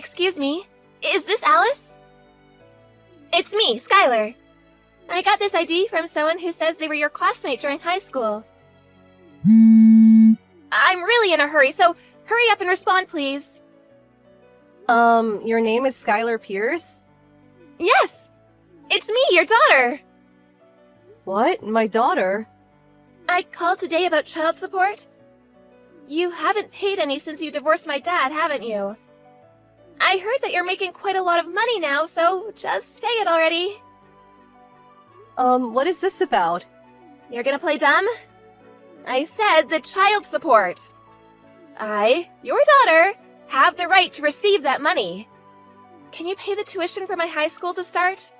Excuse me, is this Alice? It's me, Skylar. I got this ID from someone who says they were your classmate during high school. I'm really in a hurry, so hurry up and respond, please. Your name is Skylar Pierce? Yes! It's me, your daughter! What? My daughter? I called today about child support. You haven't paid any since you divorced my dad, haven't you? I heard that you're making quite a lot of money now, so just pay it already. What is this about? You're gonna play dumb? I said the child support. I, your daughter, have the right to receive that money. Can you pay the tuition for my high school to start?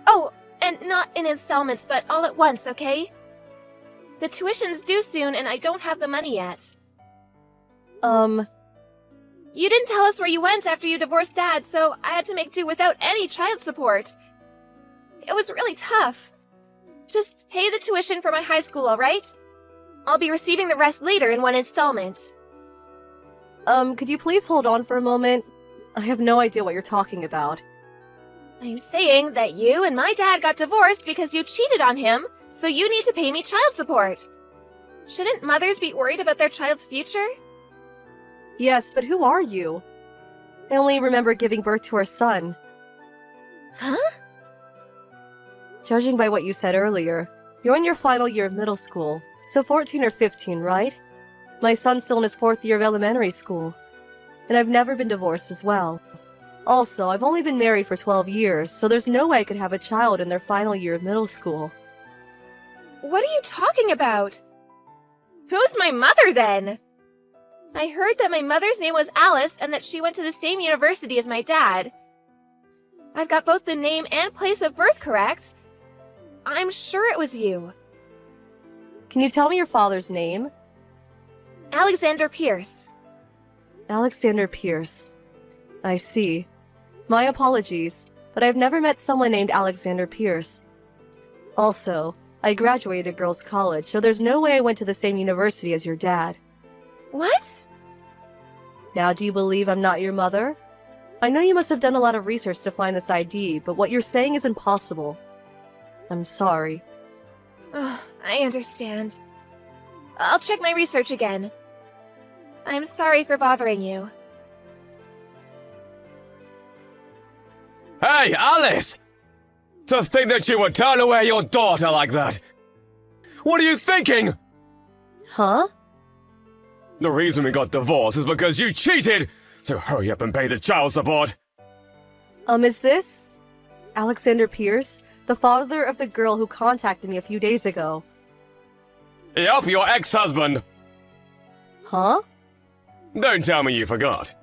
Oh, and not in installments, but all at once, okay? The tuition's due soon and I don't have the money yet. You didn't tell us where you went after you divorced Dad, so I had to make do without any child support. It was really tough. Just pay the tuition for my high school, alright? I'll be receiving the rest later in one installment. Could you please hold on for a moment? I have no idea what you're talking about. I'm saying that you and my dad got divorced because you cheated on him, so you need to pay me child support. Shouldn't mothers be worried about their child's future? Yes, but who are you? I only remember giving birth to our son. Huh? Judging by what you said earlier, you're in your final year of middle school, so 14 or 15, right? My son's still in his 4th year of elementary school. And I've never been divorced as well. Also, I've only been married for 12 years, so there's no way I could have a child in their final year of middle school. What are you talking about? Who's my mother, then? I heard that my mother's name was Alice and that she went to the same university as my dad. I've got both the name and place of birth correct. I'm sure it was you. Can you tell me your father's name? Alexander Pierce. Alexander Pierce. I see. My apologies, but I've never met someone named Alexander Pierce. Also, I graduated girls' college, so there's no way I went to the same university as your dad. What? Now, do you believe I'm not your mother? I know you must have done a lot of research to find this ID, but what you're saying is impossible. I'm sorry. Oh, I understand. I'll check my research again. I'm sorry for bothering you. Hey, Alice! To think that you would turn away your daughter like that! What are you thinking? Huh? The reason we got divorced is because you cheated! So hurry up and pay the child support! Is this Alexander Pierce, the father of the girl who contacted me a few days ago? Yup, your ex-husband! Huh? Don't tell me you forgot.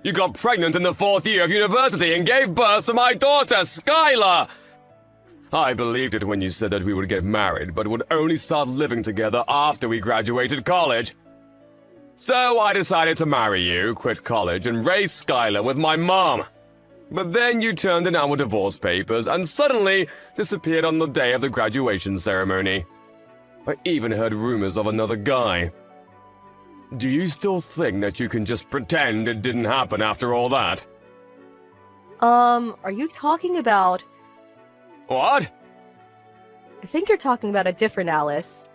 You got pregnant in the 4th year of university and gave birth to my daughter, Skylar! I believed it when you said that we would get married, but would only start living together after we graduated college. So I decided to marry you, quit college, and raise Skylar with my mom. But then you turned in our divorce papers and suddenly disappeared on the day of the graduation ceremony. I even heard rumors of another guy. Do you still think that you can just pretend it didn't happen after all that? Are you talking about... What? I think you're talking about a different Alice.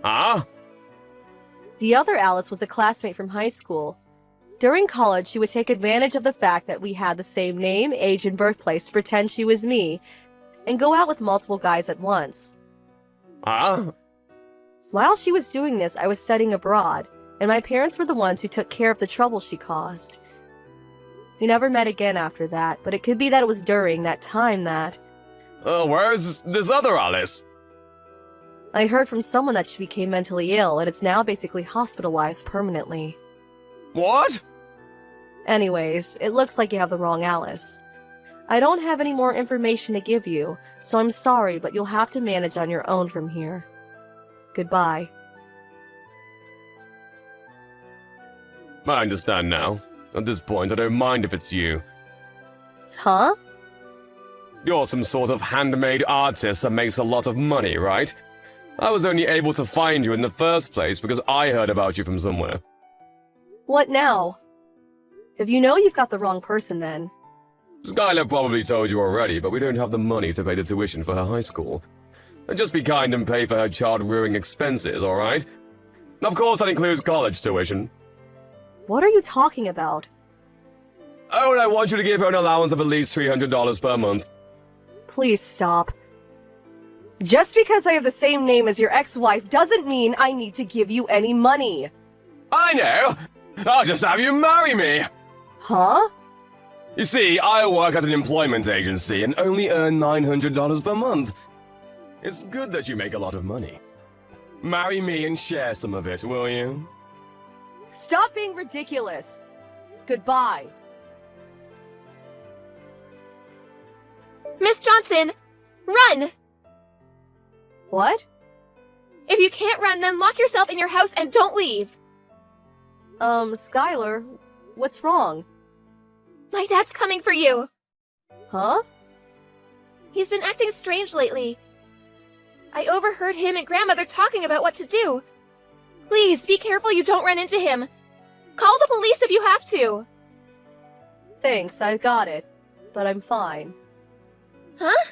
Huh? The other Alice was a classmate from high school. During college, she would take advantage of the fact that we had the same name, age, and birthplace to pretend she was me, and go out with multiple guys at once. Huh? While she was doing this, I was studying abroad, and my parents were the ones who took care of the trouble she caused. We never met again after that, but it could be that it was during that time that... Where's this other Alice? I heard from someone that she became mentally ill and is now basically hospitalized permanently. What? Anyways, it looks like you have the wrong Alice. I don't have any more information to give you, so I'm sorry, but you'll have to manage on your own from here. Goodbye. I understand now. At this point, I don't mind if it's you. Huh? You're some sort of handmade artist that makes a lot of money, right? I was only able to find you in the first place because I heard about you from somewhere. What now? If you know, you've got the wrong person then. Skylar probably told you already, but we don't have the money to pay the tuition for her high school. Just be kind and pay for her child-rearing expenses, alright? Of course, that includes college tuition. What are you talking about? Oh, and I want you to give her an allowance of at least $300 per month. Please stop. Just because I have the same name as your ex-wife doesn't mean I need to give you any money. I know! I'll just have you marry me! Huh? You see, I work at an employment agency and only earn $900 per month. It's good that you make a lot of money. Marry me and share some of it, will you? Stop being ridiculous. Goodbye. Miss Johnson, run! What? If you can't run, then lock yourself in your house and don't leave. Skylar, what's wrong? My dad's coming for you. Huh? He's been acting strange lately. I overheard him and Grandmother talking about what to do. Please, be careful you don't run into him. Call the police if you have to. Thanks, I got it. But I'm fine. Huh?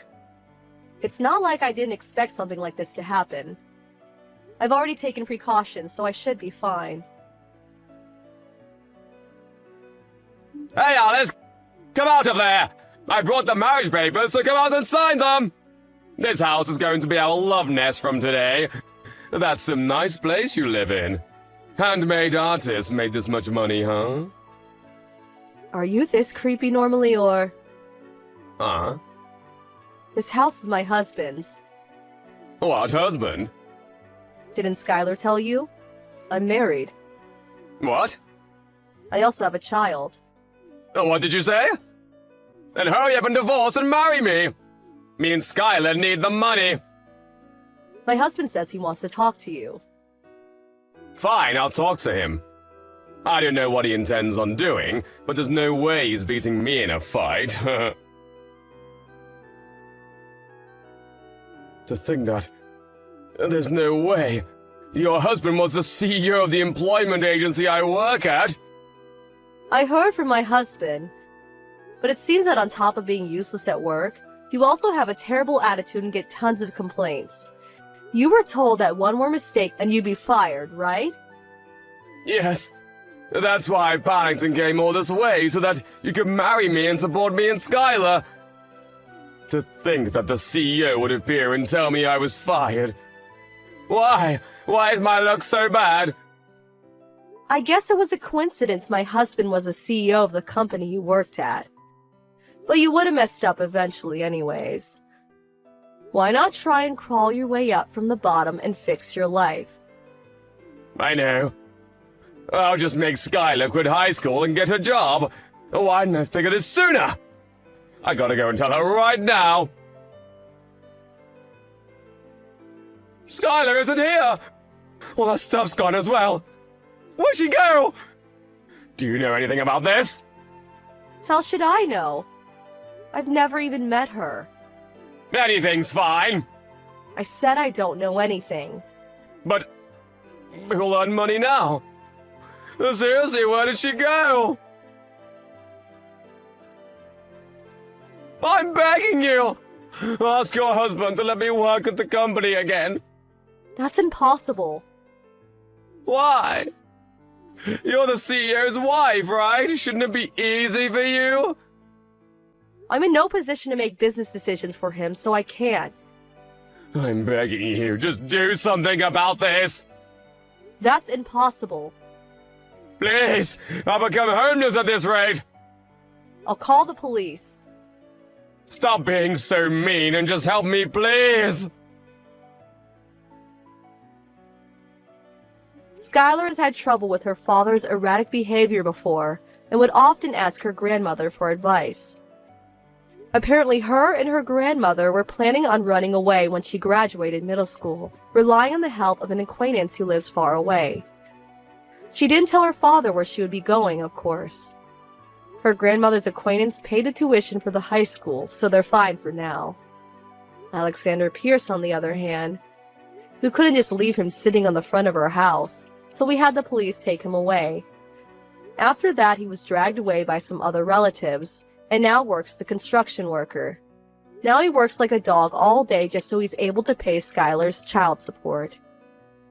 It's not like I didn't expect something like this to happen. I've already taken precautions, so I should be fine. Hey, Alice! Come out of there! I brought the marriage papers, so come out and sign them! This house is going to be our love nest from today. That's some nice place you live in. Handmade artists made this much money, huh? Are you this creepy normally, or...? Huh? This house is my husband's. What husband? Didn't Skylar tell you? I'm married. What? I also have a child. What did you say? Then hurry up and divorce and marry me! Me and Skylar need the money! My husband says he wants to talk to you. Fine, I'll talk to him. I don't know what he intends on doing, but there's no way he's beating me in a fight. To think that... There's no way. Your husband was the CEO of the employment agency I work at. I heard from my husband, but it seems that on top of being useless at work, you also have a terrible attitude and get tons of complaints. You were told that one more mistake and you'd be fired, right? Yes. That's why I panicked and came all this way, so that you could marry me and support me and Skylar. To think that the CEO would appear and tell me I was fired. Why? Why is my luck so bad? I guess it was a coincidence my husband was the CEO of the company you worked at. But you would have messed up eventually anyways. Why not try and crawl your way up from the bottom and fix your life? I know. I'll just make Skylar quit high school and get a job. Why didn't I figure this sooner? I gotta go and tell her right now. Skylar isn't here! All that stuff's gone as well. Where'd she go? Do you know anything about this? How should I know? I've never even met her. Anything's fine. I said I don't know anything. But we'll earn money now. Seriously, where did she go? I'm begging you! Ask your husband to let me work at the company again. That's impossible. Why? You're the CEO's wife, right? Shouldn't it be easy for you? I'm in no position to make business decisions for him, so I can't. I'm begging you, just do something about this. That's impossible. Please, I'll become homeless at this rate. I'll call the police. Stop being so mean and just help me, please. Skylar has had trouble with her father's erratic behavior before and would often ask her grandmother for advice. Apparently, her and her grandmother were planning on running away when she graduated middle school, relying on the help of an acquaintance who lives far away. She didn't tell her father where she would be going, of course. Her grandmother's acquaintance paid the tuition for the high school, so they're fine for now. Alexander Pierce, on the other hand, who couldn't just leave him sitting on the front of her house, so we had the police take him away. After that, he was dragged away by some other relatives, and now works as a construction worker. Now he works like a dog all day just so he's able to pay Skylar's child support.